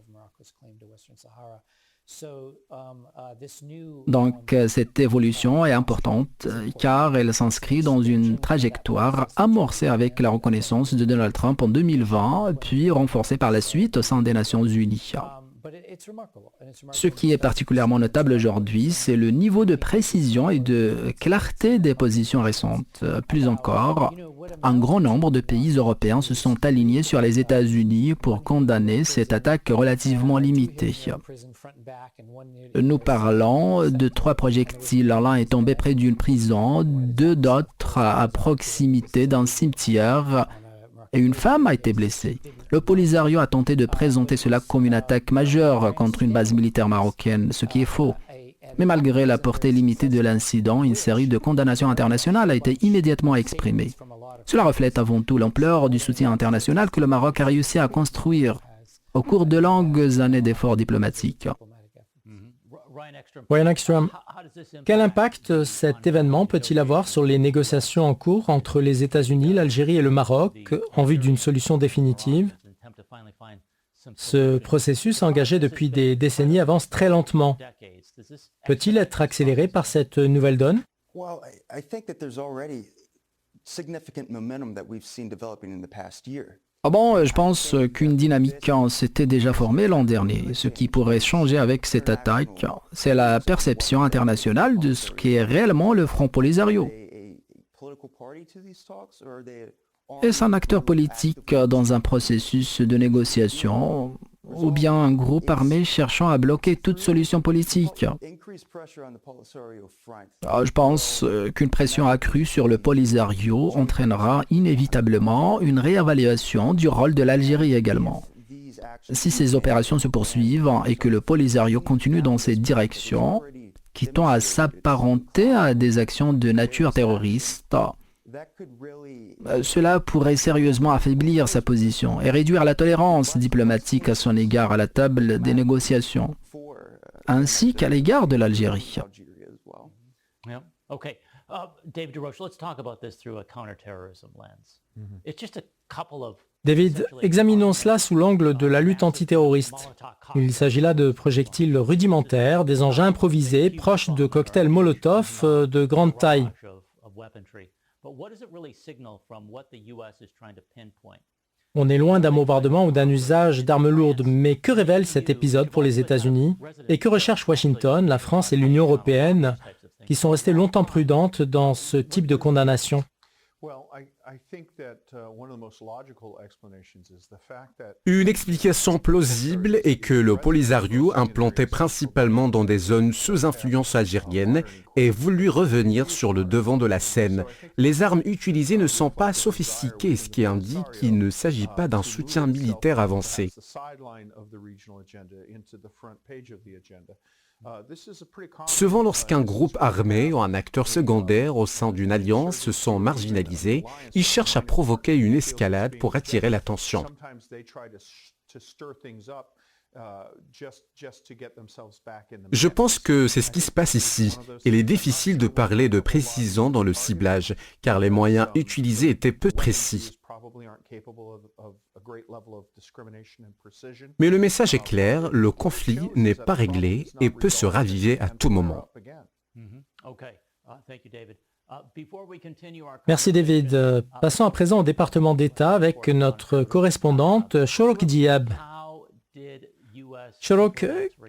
Donc cette évolution est importante car elle s'inscrit dans une trajectoire amorcée avec la reconnaissance de Donald Trump en 2020, puis renforcée par la suite au sein des Nations Unies. Ce qui est particulièrement notable aujourd'hui, c'est le niveau de précision et de clarté des positions récentes. Plus encore, un grand nombre de pays européens se sont alignés sur les États-Unis pour condamner cette attaque relativement limitée. Nous parlons de 3 projectiles. L'un est tombé près d'une prison, 2 d'autres à proximité d'un cimetière et une femme a été blessée. Le Polisario a tenté de présenter cela comme une attaque majeure contre une base militaire marocaine, ce qui est faux. Mais malgré la portée limitée de l'incident, une série de condamnations internationales a été immédiatement exprimée. Cela reflète avant tout l'ampleur du soutien international que le Maroc a réussi à construire au cours de longues années d'efforts diplomatiques. Ryan Ekstrom, quel impact cet événement peut-il avoir sur les négociations en cours entre les États-Unis, l'Algérie et le Maroc en vue d'une solution définitive? Ce processus engagé depuis des décennies avance très lentement. Peut-il être accéléré par cette nouvelle donne? Well, I think that there's already significant momentum that we've seen developing in the past year. Je pense qu'une dynamique s'était déjà formée l'an dernier. Ce qui pourrait changer avec cette attaque, c'est la perception internationale de ce qu'est réellement le Front Polisario. Est-ce un acteur politique dans un processus de négociation ou bien un groupe armé cherchant à bloquer toute solution politique? Je pense qu'une pression accrue sur le Polisario entraînera inévitablement une réévaluation du rôle de l'Algérie également. Si ces opérations se poursuivent et que le Polisario continue dans cette direction, qui tend à s'apparenter à des actions de nature terroriste, cela pourrait sérieusement affaiblir sa position et réduire la tolérance diplomatique à son égard à la table des négociations, ainsi qu'à l'égard de l'Algérie. David DeRoche, let's talk about this through a counterterrorism lens. It's just a couple of David, examinons cela sous l'angle de la lutte antiterroriste. Il s'agit là de projectiles rudimentaires, des engins improvisés, proches de cocktails Molotov de grande taille. On est loin d'un bombardement ou d'un usage d'armes lourdes, mais que révèle cet épisode pour les États-Unis et que recherche Washington, la France et l'Union européenne, qui sont restées longtemps prudentes dans ce type de condamnation? Une explication plausible est que le Polisario, implanté principalement dans des zones sous influence algérienne, ait voulu revenir sur le devant de la scène. Les armes utilisées ne sont pas sophistiquées, ce qui indique qu'il ne s'agit pas d'un soutien militaire avancé. Souvent, lorsqu'un groupe armé ou un acteur secondaire au sein d'une alliance se sent marginalisé, ils cherchent à provoquer une escalade pour attirer l'attention. Je pense que c'est ce qui se passe ici. Il est difficile de parler de précision dans le ciblage, car les moyens utilisés étaient peu précis. Mais le message est clair, le conflit n'est pas réglé et peut se raviver à tout moment. Merci David. Passons à présent au département d'État avec notre correspondante Shorok Diab. Shorok,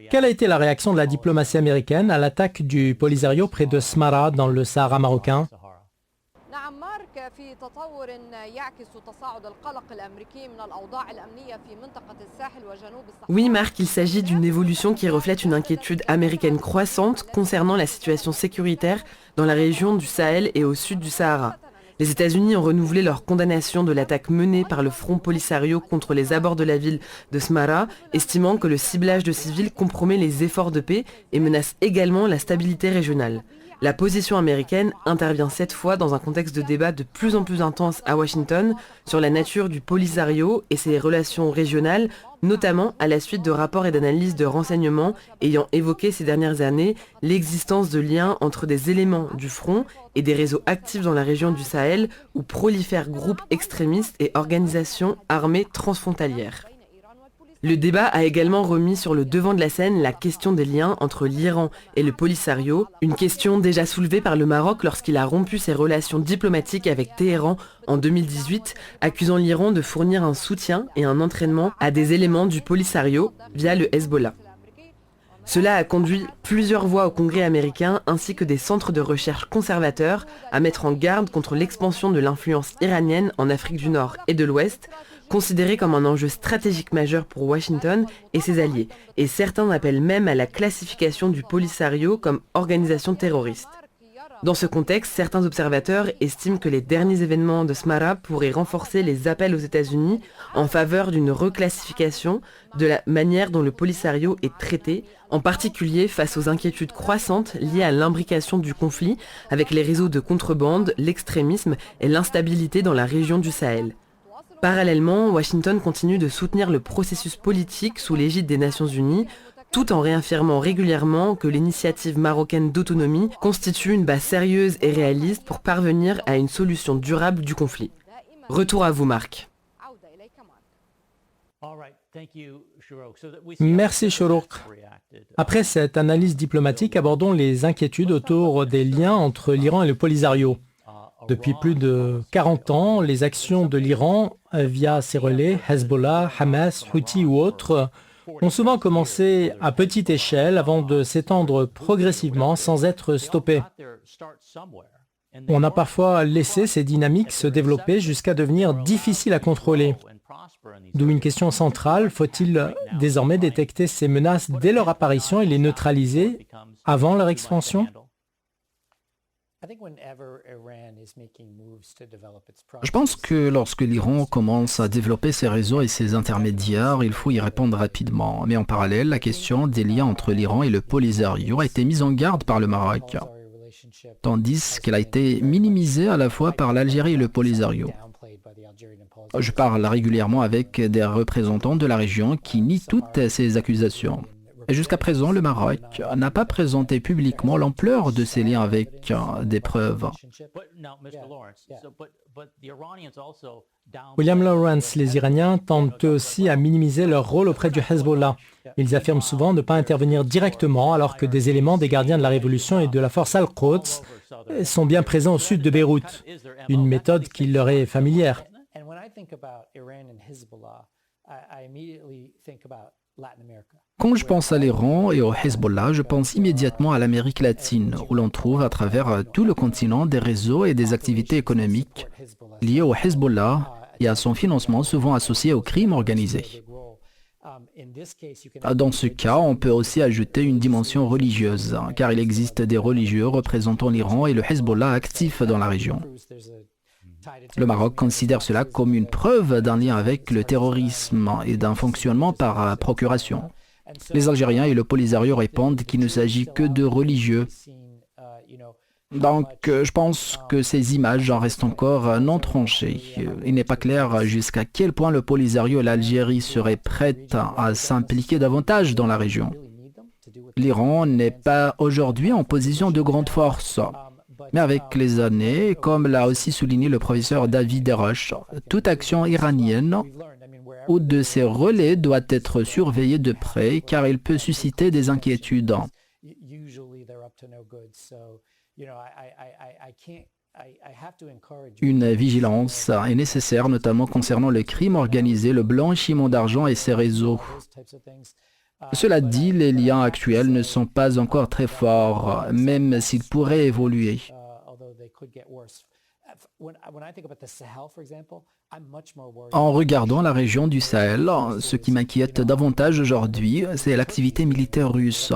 quelle a été la réaction de la diplomatie américaine à l'attaque du Polisario près de Smara dans le Sahara marocain? Oui, Marc, il s'agit d'une évolution qui reflète une inquiétude américaine croissante concernant la situation sécuritaire dans la région du Sahel et au sud du Sahara. Les États-Unis ont renouvelé leur condamnation de l'attaque menée par le Front Polisario contre les abords de la ville de Smara, estimant que le ciblage de civils compromet les efforts de paix et menace également la stabilité régionale. La position américaine intervient cette fois dans un contexte de débat de plus en plus intense à Washington sur la nature du Polisario et ses relations régionales, notamment à la suite de rapports et d'analyses de renseignements ayant évoqué ces dernières années l'existence de liens entre des éléments du front et des réseaux actifs dans la région du Sahel où prolifèrent groupes extrémistes et organisations armées transfrontalières. Le débat a également remis sur le devant de la scène la question des liens entre l'Iran et le Polisario, une question déjà soulevée par le Maroc lorsqu'il a rompu ses relations diplomatiques avec Téhéran en 2018, accusant l'Iran de fournir un soutien et un entraînement à des éléments du Polisario via le Hezbollah. Cela a conduit plusieurs voix au Congrès américain ainsi que des centres de recherche conservateurs à mettre en garde contre l'expansion de l'influence iranienne en Afrique du Nord et de l'Ouest, considéré comme un enjeu stratégique majeur pour Washington et ses alliés, et certains appellent même à la classification du Polisario comme organisation terroriste. Dans ce contexte, certains observateurs estiment que les derniers événements de Smara pourraient renforcer les appels aux États-Unis en faveur d'une reclassification de la manière dont le Polisario est traité, en particulier face aux inquiétudes croissantes liées à l'imbrication du conflit avec les réseaux de contrebande, l'extrémisme et l'instabilité dans la région du Sahel. Parallèlement, Washington continue de soutenir le processus politique sous l'égide des Nations Unies, tout en réaffirmant régulièrement que l'initiative marocaine d'autonomie constitue une base sérieuse et réaliste pour parvenir à une solution durable du conflit. Retour à vous, Marc. Merci Shorok. Après cette analyse diplomatique, abordons les inquiétudes autour des liens entre l'Iran et le Polisario. Depuis plus de 40 ans, les actions de l'Iran via ses relais, Hezbollah, Hamas, Houthi ou autres, ont souvent commencé à petite échelle avant de s'étendre progressivement sans être stoppées. On a parfois laissé ces dynamiques se développer jusqu'à devenir difficiles à contrôler. D'où une question centrale, faut-il désormais détecter ces menaces dès leur apparition et les neutraliser avant leur expansion ? Je pense que lorsque l'Iran commence à développer ses réseaux et ses intermédiaires, il faut y répondre rapidement. Mais en parallèle, la question des liens entre l'Iran et le Polisario a été mise en garde par le Maroc, tandis qu'elle a été minimisée à la fois par l'Algérie et le Polisario. Je parle régulièrement avec des représentants de la région qui nient toutes ces accusations. Et jusqu'à présent, le Maroc n'a pas présenté publiquement l'ampleur de ses liens avec des preuves. William Lawrence, les Iraniens tentent eux aussi à minimiser leur rôle auprès du Hezbollah. Ils affirment souvent ne pas intervenir directement alors que des éléments des gardiens de la révolution et de la force Al-Quds sont bien présents au sud de Beyrouth, une méthode qui leur est familière. Quand je pense à l'Iran et au Hezbollah, je pense immédiatement à l'Amérique latine, où l'on trouve à travers tout le continent des réseaux et des activités économiques liées au Hezbollah et à son financement souvent associé au crime organisé. Dans ce cas, on peut aussi ajouter une dimension religieuse, car il existe des religieux représentant l'Iran et le Hezbollah actifs dans la région. Le Maroc considère cela comme une preuve d'un lien avec le terrorisme et d'un fonctionnement par procuration. Les Algériens et le Polisario répondent qu'il ne s'agit que de religieux. Donc, je pense que ces images en restent encore non tranchées. Il n'est pas clair jusqu'à quel point le Polisario et l'Algérie seraient prêtes à s'impliquer davantage dans la région. L'Iran n'est pas aujourd'hui en position de grande force. Mais avec les années, comme l'a aussi souligné le professeur David Desroches, toute action iranienne ou de ses relais doit être surveillée de près car il peut susciter des inquiétudes. Une vigilance est nécessaire, notamment concernant le crime organisé, le blanchiment d'argent et ses réseaux. Cela dit, les liens actuels ne sont pas encore très forts, même s'ils pourraient évoluer. En regardant la région du Sahel, ce qui m'inquiète davantage aujourd'hui, c'est l'activité militaire russe,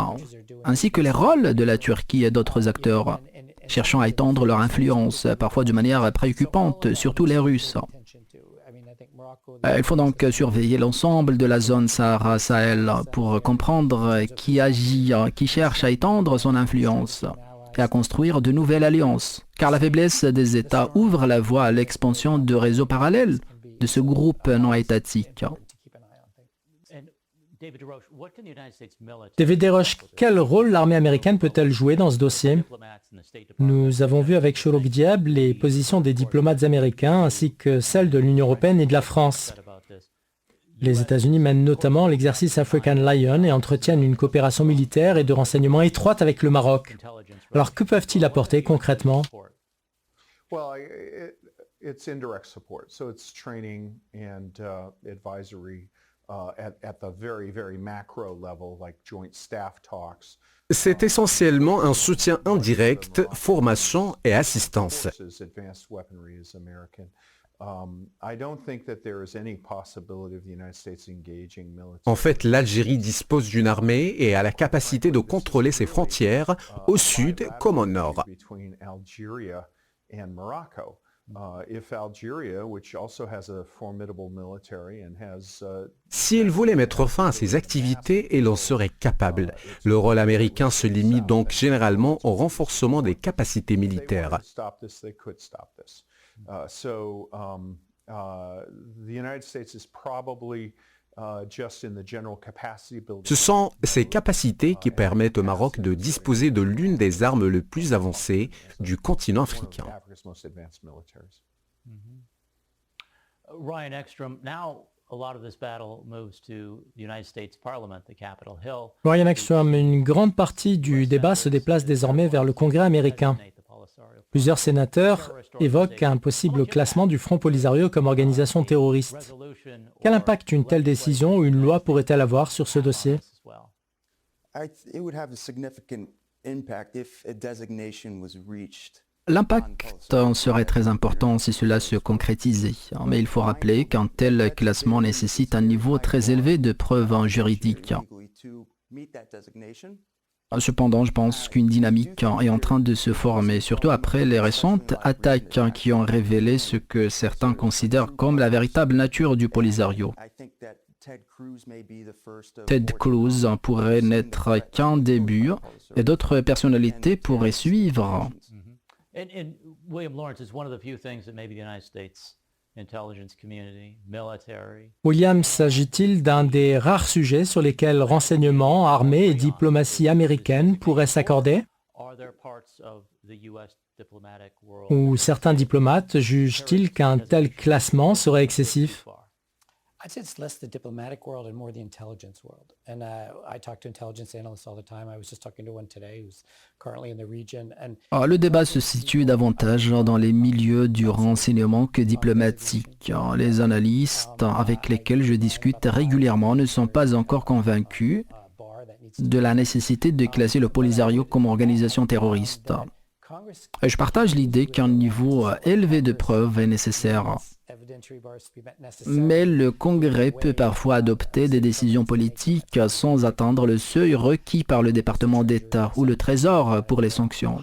ainsi que les rôles de la Turquie et d'autres acteurs, cherchant à étendre leur influence, parfois de manière préoccupante, surtout les Russes. Il faut donc surveiller l'ensemble de la zone Sahara-Sahel pour comprendre qui agit, qui cherche à étendre son influence et à construire de nouvelles alliances. Car la faiblesse des États ouvre la voie à l'expansion de réseaux parallèles de ce groupe non étatique. David Desroches, quel rôle l'armée américaine peut-elle jouer dans ce dossier? Nous avons vu avec Shuruk Diab les positions des diplomates américains ainsi que celles de l'Union européenne et de la France. Les États-Unis mènent notamment l'exercice African Lion et entretiennent une coopération militaire et de renseignement étroite avec le Maroc. Alors que peuvent-ils apporter concrètement? It's indirect support, so it's training and advisory at the very macro level, like joint staff talks. C'est essentiellement un soutien indirect, formation et assistance. En fait, l'Algérie dispose d'une armée et a la capacité de contrôler ses frontières au sud comme au nord. Si elle voulait mettre fin à ces activités, elle en serait capable. Le rôle américain se limite donc généralement au renforcement des capacités militaires. Ce sont ces capacités qui permettent au Maroc de disposer de l'une des armes les plus avancées du continent africain. Ryan Ekstrom, now a lot of this battle moves to the United States Parliament, the Capitol Hill. Ryan Ekstrom, une grande partie du débat se déplace désormais vers le Congrès américain. Plusieurs sénateurs évoquent un possible classement du Front Polisario comme organisation terroriste. Quel impact une telle décision ou une loi pourrait-elle avoir sur ce dossier? L'impact serait très important si cela se concrétisait, mais il faut rappeler qu'un tel classement nécessite un niveau très élevé de preuves juridiques. Cependant, je pense qu'une dynamique est en train de se former, surtout après les récentes attaques qui ont révélé ce que certains considèrent comme la véritable nature du Polisario. Ted Cruz pourrait n'être qu'un début et d'autres personnalités pourraient suivre. And William Lawrence is one of the few things that maybe the United States Williams s'agit-il d'un des rares sujets sur lesquels renseignements, armée et diplomatie américaine pourraient s'accorder? Ou certains diplomates jugent-ils qu'un tel classement serait excessif? I'd say it's less the diplomatic world and more the intelligence world. And I talk to intelligence analysts all the time. I was just talking to one today who's currently in the region. And Le débat se situe davantage dans les milieux du renseignement que diplomatique. Les analystes avec lesquels je discute régulièrement ne sont pas encore convaincus de la nécessité de classer le Polisario comme organisation terroriste. Et je partage l'idée qu'un niveau élevé de preuves est nécessaire. Mais le Congrès peut parfois adopter des décisions politiques sans atteindre le seuil requis par le département d'État ou le Trésor pour les sanctions.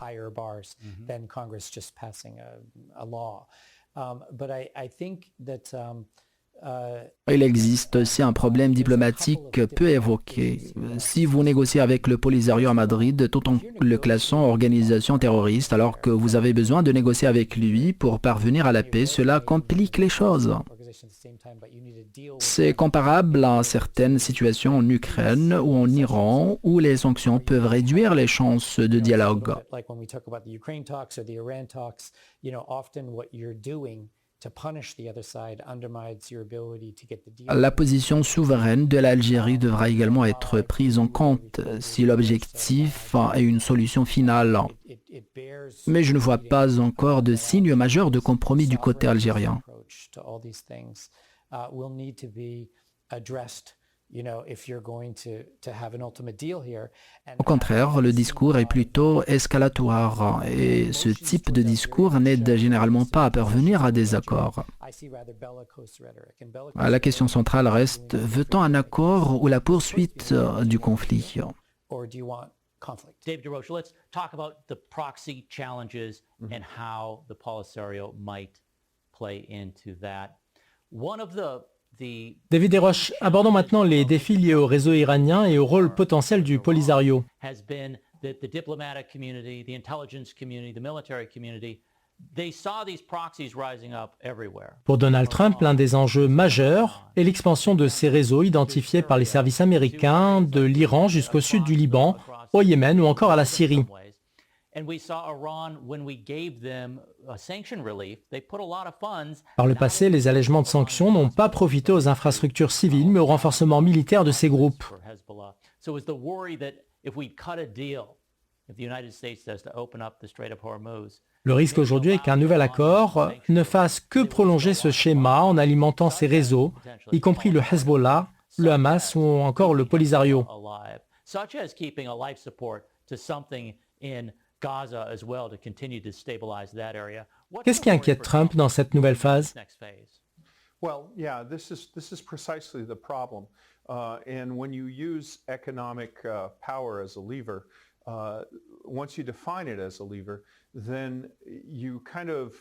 Il existe aussi un problème diplomatique peu évoqué. Si vous négociez avec le Polisario à Madrid tout en le classant organisation terroriste alors que vous avez besoin de négocier avec lui pour parvenir à la paix, cela complique les choses. C'est comparable à certaines situations en Ukraine ou en Iran où les sanctions peuvent réduire les chances de dialogue. La position souveraine de l'Algérie devra également être prise en compte si l'objectif est une solution finale. Mais je ne vois pas encore de signe majeur de compromis du côté algérien. Au contraire, le discours est plutôt escalatoire et ce type de discours n'aide généralement pas à parvenir à des accords. La question centrale reste, veut-on un accord ou la poursuite du conflit? Dave DeRoche, let's talk about the proxy challenges and how the Polisario might play into that. One of the David Desroches, abordons maintenant les défis liés au réseau iranien et au rôle potentiel du Polisario. has been that the diplomatic community, the intelligence community, the military community, they saw these proxies rising up everywhere. Pour Donald Trump, l'un des enjeux majeurs est l'expansion de ces réseaux identifiés par les services américains de l'Iran jusqu'au sud du Liban, au Yémen ou encore à la Syrie. Par le passé, les allègements de sanctions n'ont pas profité aux infrastructures civiles, mais au renforcement militaire de ces groupes. Le risque aujourd'hui est qu'un nouvel accord ne fasse que prolonger ce schéma en alimentant ces réseaux, y compris le Hezbollah, le Hamas ou encore le Polisario. Qu'est-ce qui inquiète Trump dans cette nouvelle phase? Well, yeah, this is precisely the problem. And when you use economic power as a lever, once you define it as a lever, then you kind of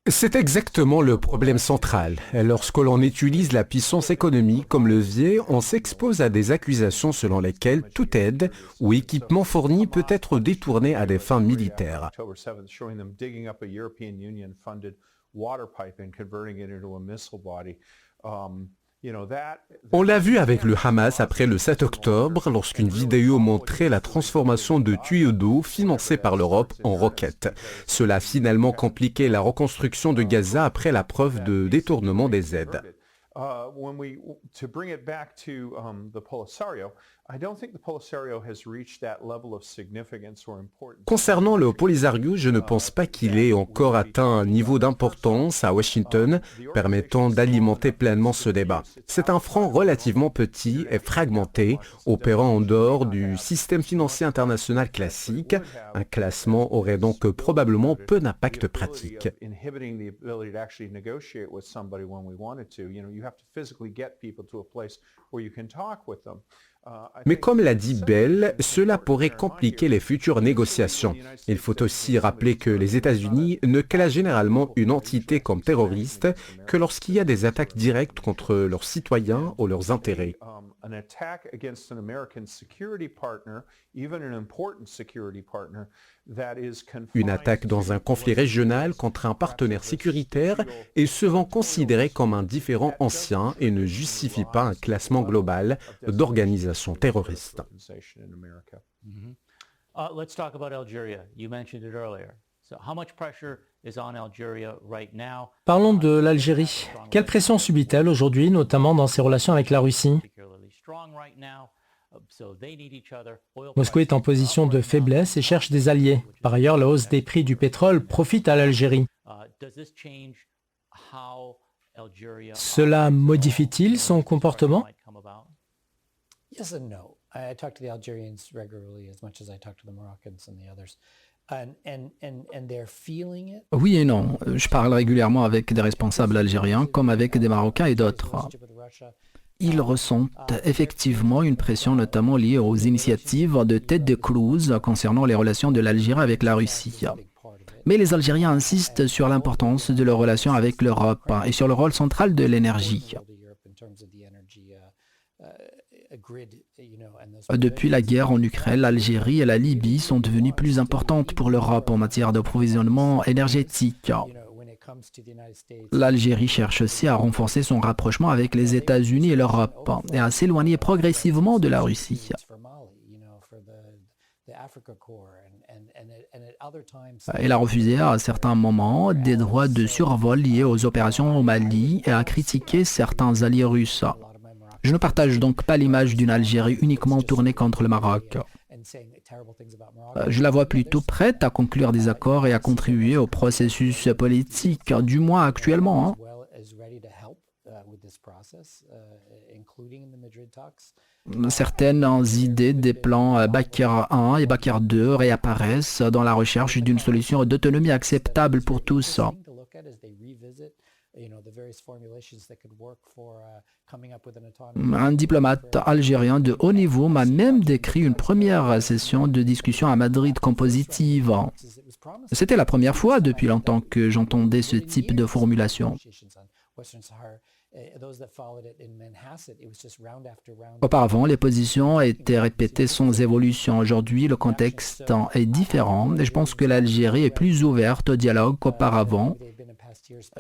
C'est exactement le problème central. Lorsque l'on utilise la puissance économique comme levier, on s'expose à des accusations selon lesquelles toute aide ou équipement fourni peut être détourné à des fins militaires. On l'a vu avec le Hamas après le 7 octobre, lorsqu'une vidéo montrait la transformation de tuyaux d'eau financés par l'Europe en roquettes. Cela a finalement compliqué la reconstruction de Gaza après la preuve de détournement des aides. Concernant le Polisario, je ne pense pas qu'il ait encore atteint un niveau d'importance à Washington permettant d'alimenter pleinement ce débat. C'est un front relativement petit et fragmenté, opérant en dehors du système financier international classique. Un classement aurait donc probablement peu d'impact pratique. Mais comme l'a dit Bell, cela pourrait compliquer les futures négociations. Il faut aussi rappeler que les États-Unis ne classent généralement une entité comme terroriste que lorsqu'il y a des attaques directes contre leurs citoyens ou leurs intérêts. an attack against an American security partner, even an important security partner, that is confined Une attaque dans un conflit régional contre un partenaire sécuritaire est souvent considérée comme un différend ancien et ne justifie pas un classement global d'organisations terroristes. Let's talk about Algeria. You mentioned it earlier. So how much pressure is on Algeria right now? Parlons de l'Algérie. Quelle pression subit-elle aujourd'hui, notamment dans ses relations avec la Russie? Particularly strong right now, so they need each other. Moscou est en position de faiblesse et cherche des alliés. Par ailleurs, la hausse des prix du pétrole profite à l'Algérie. Does this change how Algeria Cela modifie-t-il son comportement? might come about? Yes and no. I talk to the Algerians regularly as much as I talk to the Moroccans and the others. And they're feeling it. Oui et non. Je parle régulièrement avec des responsables algériens comme avec des Marocains et d'autres. Relationship with Russia. Ils ressentent effectivement une pression notamment liée aux initiatives de Ted Cruz concernant les relations de l'Algérie avec la Russie. Mais les Algériens insistent sur l'importance de leurs relations avec l'Europe et sur le rôle central de l'énergie. Depuis la guerre en Ukraine, l'Algérie et la Libye sont devenues plus importantes pour l'Europe en matière d'approvisionnement énergétique. L'Algérie cherche aussi à renforcer son rapprochement avec les États-Unis et l'Europe et à s'éloigner progressivement de la Russie. Elle a refusé à certains moments des droits de survol liés aux opérations au Mali et a critiqué certains alliés russes. Je ne partage donc pas l'image d'une Algérie uniquement tournée contre le Maroc. Je la vois plutôt prête à conclure des accords et à contribuer au processus politique, du moins actuellement. Certaines idées des plans Bakr 1 et Bakr 2 réapparaissent dans la recherche d'une solution d'autonomie acceptable pour tous. Un diplomate algérien de haut niveau m'a même décrit une première session de discussion à Madrid comme positive. C'était la première fois depuis longtemps que j'entendais ce type de formulation. Auparavant, les positions étaient répétées sans évolution. Aujourd'hui, le contexte est différent et je pense que l'Algérie est plus ouverte au dialogue qu'auparavant,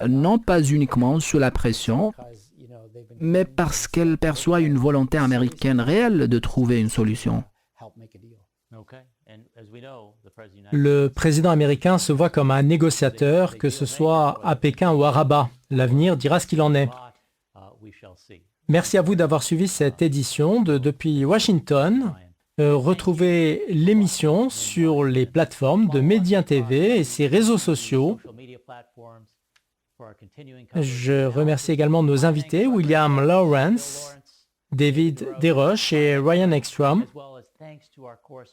non pas uniquement sous la pression, mais parce qu'elle perçoit une volonté américaine réelle de trouver une solution. Le président américain se voit comme un négociateur, que ce soit à Pékin ou à Rabat. L'avenir dira ce qu'il en est. Merci à vous d'avoir suivi cette édition de Depuis Washington. Retrouvez l'émission sur les plateformes de Médien TV et ses réseaux sociaux. Je remercie également nos invités, William Lawrence, David Desroches et Ryan Ekstrom,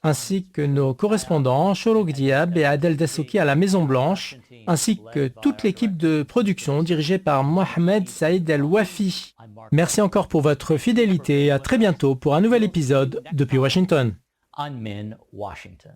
ainsi que nos correspondants Shorok Diab et Adel Dessouki à la Maison-Blanche, ainsi que toute l'équipe de production dirigée par Mohamed Saïd El-Wafi. Merci encore pour votre fidélité et à très bientôt pour un nouvel épisode depuis Washington. On Min, Washington.